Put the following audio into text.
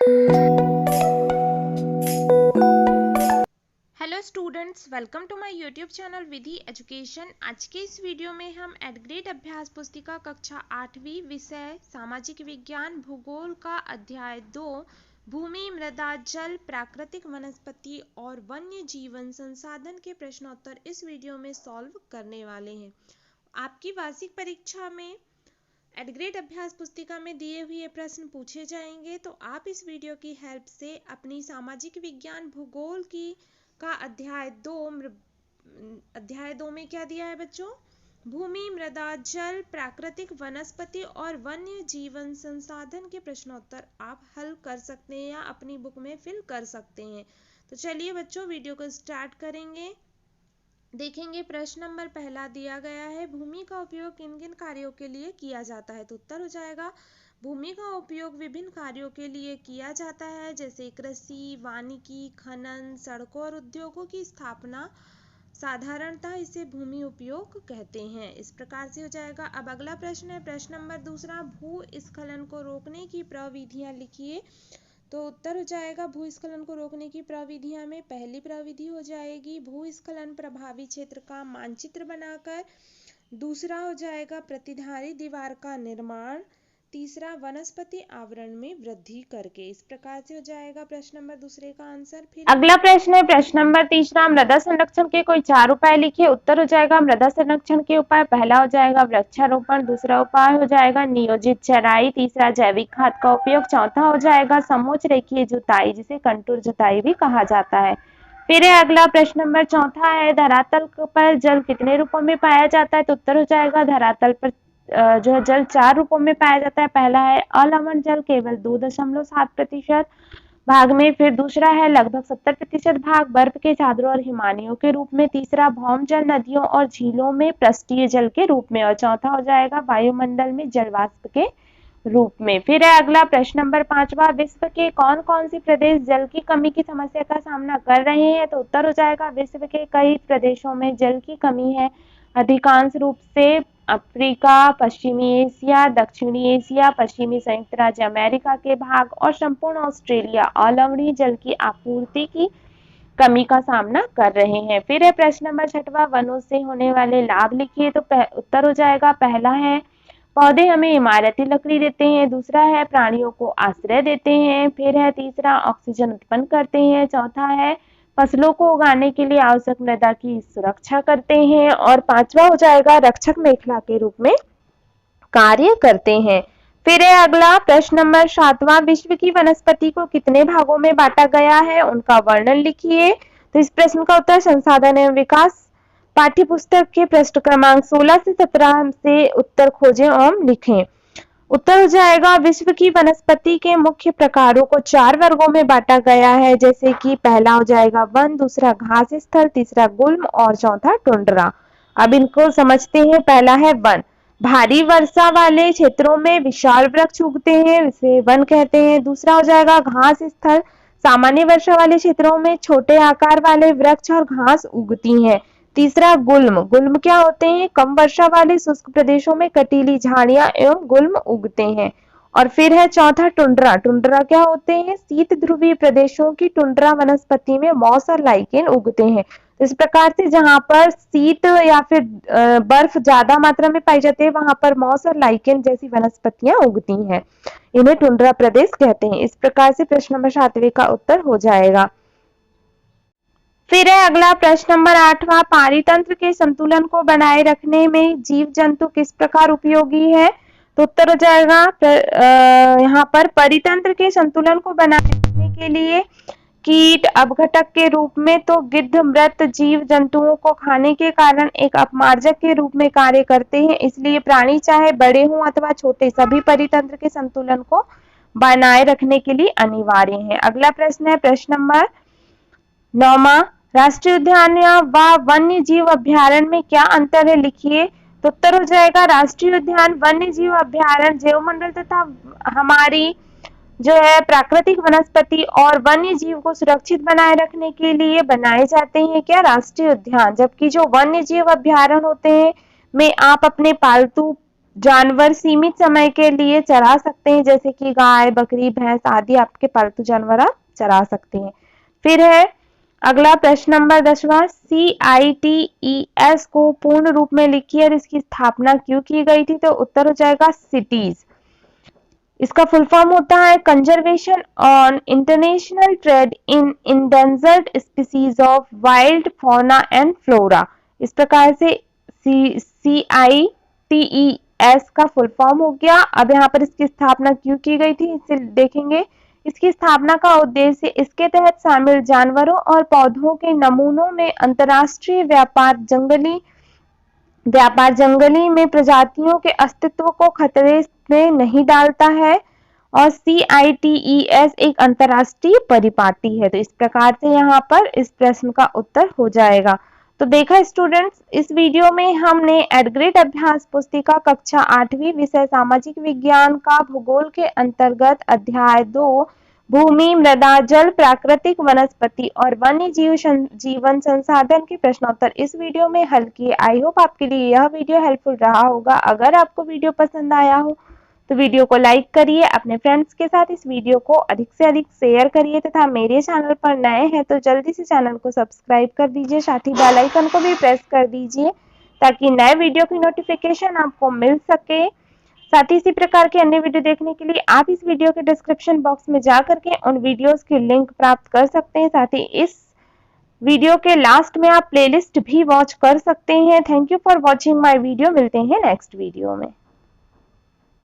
Hello students, welcome to my YouTube channel Vidhi education. आज के इस वीडियो में हम एट ग्रेड अभ्यास पुस्तिका कक्षा 8वीं विषय सामाजिक विज्ञान भूगोल का अध्याय 2 भूमि, मृदा, जल, प्राकृतिक वनस्पति और वन्य जीवन संसाधन के प्रश्नोत्तर इस वीडियो में सॉल्व करने वाले हैं। आपकी वार्षिक परीक्षा में एट ग्रेड अभ्यास पुस्तिका में दिए हुए प्रश्न पूछे जाएंगे, तो आप इस वीडियो की हेल्प से अपनी सामाजिक विज्ञान भूगोल की का अध्याय 2 में क्या दिया है बच्चों? भूमि, मृदा, जल, प्राकृतिक वनस्पति और वन्य जीवन संसाधन के प्रश्नोत्तर आप हल कर सकते हैं या अपनी बुक में फिल कर सकते हैं। तो चलिए बच्चों, वीडियो को स्टार्ट करेंगे। देखेंगे प्रश्न नंबर पहला दिया गया है, भूमि का उपयोग किन किन कार्यों के लिए किया जाता है? तो उत्तर हो जाएगा भूमि का उपयोग विभिन्न कार्यों के लिए किया जाता है, जैसे कृषि, वानिकी, खनन, सड़कों और उद्योगों की स्थापना। साधारणतः इसे भूमि उपयोग कहते हैं। इस प्रकार से हो जाएगा। अब अगला प्रश्न है प्रश्न नंबर दूसरा, भूस्खलन को रोकने की प्रविधियां लिखिए। तो उत्तर हो जाएगा भूस्खलन को रोकने की प्रविधियां में पहली प्रविधि हो जाएगी भूस्खलन प्रभावी क्षेत्र का मानचित्र बनाकर। दूसरा हो जाएगा प्रतिधारी दीवार का निर्माण। तीसरा वनस्पति आवरण में वृद्धि करके। इस प्रकार से हो जाएगा प्रश्न नंबर दूसरे का आंसर। फिर अगला प्रश्न है प्रश्न नंबर तीसरा, मृदा संरक्षण के कोई 4 उपाय लिखिए। उत्तर हो जाएगा मृदा संरक्षण के उपाय। पहला हो जाएगा वृक्षारोपण, दूसरा उपाय हो जाएगा नियोजित चराई, तीसरा जैविक खाद का उपयोग, चौथा हो जाएगा समोच्च रेखीय जुताई जिसे कंटूर जुताई भी कहा जाता है। फिर है अगला प्रश्न नंबर चौथा है, धरातल पर जल कितने रूपों में पाया जाता है? तो उत्तर हो जाएगा धरातल पर जो है जल 4 रूपों में पाया जाता है। पहला है अलवण जल केवल 2.7% भाग में, फिर दूसरा है लगभग 70% भाग बर्फ के चादरों और हिमानियों के रूप में, तीसरा भौम जल नदियों और झीलों में पृष्ठीय जल के रूप में, और चौथा हो जाएगा वायुमंडल में जलवाष्प के रूप में। फिर है अगला प्रश्न नंबर 5वां, विश्व के कौन कौन से प्रदेश जल की कमी की समस्या का सामना कर रहे हैं? तो उत्तर हो जाएगा विश्व के कई प्रदेशों में जल की कमी है, अधिकांश रूप से अफ्रीका, पश्चिमी एशिया, दक्षिणी एशिया, पश्चिमी संयुक्त राज्य अमेरिका के भाग और संपूर्ण ऑस्ट्रेलिया अलवणीय जल की आपूर्ति की कमी का सामना कर रहे हैं। फिर है प्रश्न नंबर 6वां, वनों से होने वाले लाभ लिखिए। तो उत्तर हो जाएगा पहला है पौधे हमें इमारती लकड़ी देते हैं, दूसरा है प्राणियों को आश्रय देते हैं, फिर है तीसरा ऑक्सीजन उत्पन्न करते हैं, चौथा है फसलों को उगाने के लिए आवश्यक मृदा की सुरक्षा करते हैं, और पांचवा हो जाएगा रक्षक मेखला के रूप में कार्य करते हैं। फिर है अगला प्रश्न नंबर 7वां, विश्व की वनस्पति को कितने भागों में बांटा गया है? उनका वर्णन लिखिए। तो इस प्रश्न का उत्तर संसाधन एवं विकास पाठ्य पुस्तक के पृष्ठ क्रमांक 16 से 17 से उत्तर खोजें एवं लिखें। उत्तर हो जाएगा विश्व की वनस्पति के मुख्य प्रकारों को 4 वर्गों में बांटा गया है, जैसे कि पहला हो जाएगा वन, दूसरा घास स्थल, तीसरा गुल्म और चौथा टुंड्रा। अब इनको समझते हैं। पहला है वन। भारी वर्षा वाले क्षेत्रों में विशाल वृक्ष उगते हैं, इसे वन कहते हैं। दूसरा हो जाएगा घास स्थल। सामान्य वर्षा वाले क्षेत्रों में छोटे आकार वाले वृक्ष और घास उगती हैं। तीसरा गुल्म। गुल्म क्या होते हैं? कम वर्षा वाले शुष्क प्रदेशों में कटीली झाड़ियां एवं गुल्म उगते हैं। और फिर है चौथा टुंड्रा। टुंड्रा क्या होते हैं? शीत ध्रुवीय प्रदेशों की टुंड्रा वनस्पति में मॉस और लाइकेन उगते हैं। इस प्रकार से जहां पर शीत या फिर बर्फ ज्यादा मात्रा में पाई जाती है, वहां पर मॉस और लाइकेन जैसी वनस्पतियां उगती हैं, इन्हें टुंड्रा प्रदेश कहते हैं। इस प्रकार से प्रश्न नंबर 7वें का उत्तर हो जाएगा। फिर है अगला प्रश्न नंबर 8वां, पारितंत्र के संतुलन को बनाए रखने में जीव जंतु किस प्रकार उपयोगी है? तो उत्तर हो जाएगा यहाँ पर परितंत्र के संतुलन को बनाए रखने के लिए कीट अपघटक के रूप में तो गिद्ध मृत जीव जंतुओं को खाने के कारण एक अपमार्जक के रूप में कार्य करते हैं, इसलिए प्राणी चाहे बड़े हों अथवा छोटे सभी परितंत्र के संतुलन को बनाए रखने के लिए अनिवार्य है। अगला प्रश्न है प्रश्न नंबर 9वां, राष्ट्रीय उद्यान व वन्य जीव अभ्यारण्य में क्या अंतर है लिखिए। तो उत्तर हो जाएगा राष्ट्रीय उद्यान वन्य जीव अभ्यारण्य जैवमंडल तथा हमारी जो है प्राकृतिक वनस्पति और वन्य जीव को सुरक्षित बनाए रखने के लिए बनाए जाते हैं क्या? राष्ट्रीय उद्यान। जबकि जो वन्य जीव अभ्यारण्य होते हैं में आप अपने पालतू जानवर सीमित समय के लिए चरा सकते हैं, जैसे कि गाय, बकरी, भैंस आदि आपके पालतू जानवर आप चरा सकते हैं। फिर है अगला प्रश्न नंबर 10वां, CITES को पूर्ण रूप में लिखिए और इसकी स्थापना क्यों की गई थी? तो उत्तर हो जाएगा सिटीज। इसका फुल फॉर्म होता है conservation on international trade in endangered species of wild fauna and flora. इस प्रकार से CITES का फुल फॉर्म हो गया। अब यहाँ पर इसकी स्थापना क्यों की गई थी इसे देखेंगे। इसकी स्थापना का उद्देश्य इसके तहत शामिल जानवरों और पौधों के नमूनों में अंतर्राष्ट्रीय व्यापार जंगली में प्रजातियों के अस्तित्व को खतरे में नहीं डालता है और CITES एक अंतर्राष्ट्रीय परिपाटी है। तो इस प्रकार से यहाँ पर इस प्रश्न का उत्तर हो जाएगा। तो देखा स्टूडेंट्स, इस वीडियो में हमने एडग्रेड अभ्यास पुस्तिका कक्षा 8वीं विषय सामाजिक विज्ञान का भूगोल के अंतर्गत अध्याय 2 भूमि, मृदा, जल, प्राकृतिक वनस्पति और वन्य जीवन संसाधन के प्रश्नोत्तर इस वीडियो में हल किए। आई होप आपके लिए यह वीडियो हेल्पफुल रहा होगा। अगर आपको वीडियो पसंद आया हो तो वीडियो को लाइक करिए, अपने फ्रेंड्स के साथ इस वीडियो को अधिक से अधिक शेयर करिए तथा मेरे चैनल पर नए हैं तो जल्दी से चैनल को सब्सक्राइब कर दीजिए, साथ ही बेल आइकन को भी प्रेस कर दीजिए ताकि नए वीडियो की नोटिफिकेशन आपको मिल सके। साथ ही इसी प्रकार के अन्य वीडियो देखने के लिए आप इस वीडियो के डिस्क्रिप्शन बॉक्स में जा करके उन वीडियोस की लिंक प्राप्त कर सकते हैं। साथ ही इस वीडियो के लास्ट में आप प्लेलिस्ट भी वॉच कर सकते हैं। Thank you for watching my video. मिलते हैं नेक्स्ट वीडियो में।